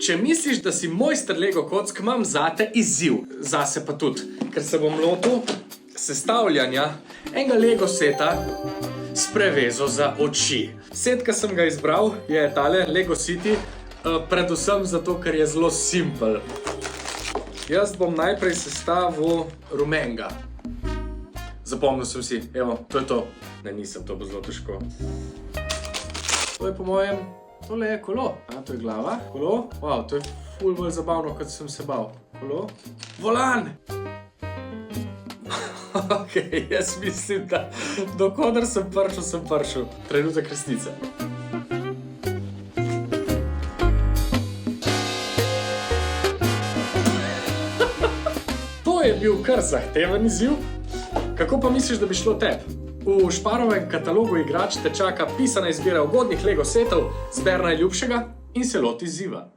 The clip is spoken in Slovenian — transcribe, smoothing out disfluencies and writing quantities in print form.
Če misliš, da si mojster Lego kock, imam zate izziv. Zase pa tudi, ker se bom lotil sestavljanja enega Lego seta s prevezo za oči. Set, ki sem ga izbral, je tale Lego City, predvsem zato, ker je zelo simpel. Jaz bom najprej sestavil rumenega. Zapomnil sem si, evo, to je to. Ne, nisem, to bo zelo težko. To je po mojem... Tole je kolo, to je glava, kolo, wow, to je ful bolj zabavno, kot sem se bal. Kolo, volan! Ok, jaz mislim, da dokodar sem prišel. Trenutek resnice. To je bil kar zahteven izziv. Kako pa misliš, da bi šlo tebi? V Šparovem katalogu igrač te čaka pisana izbira ugodnih Lego setov, zber najljubšega in se loti izziva.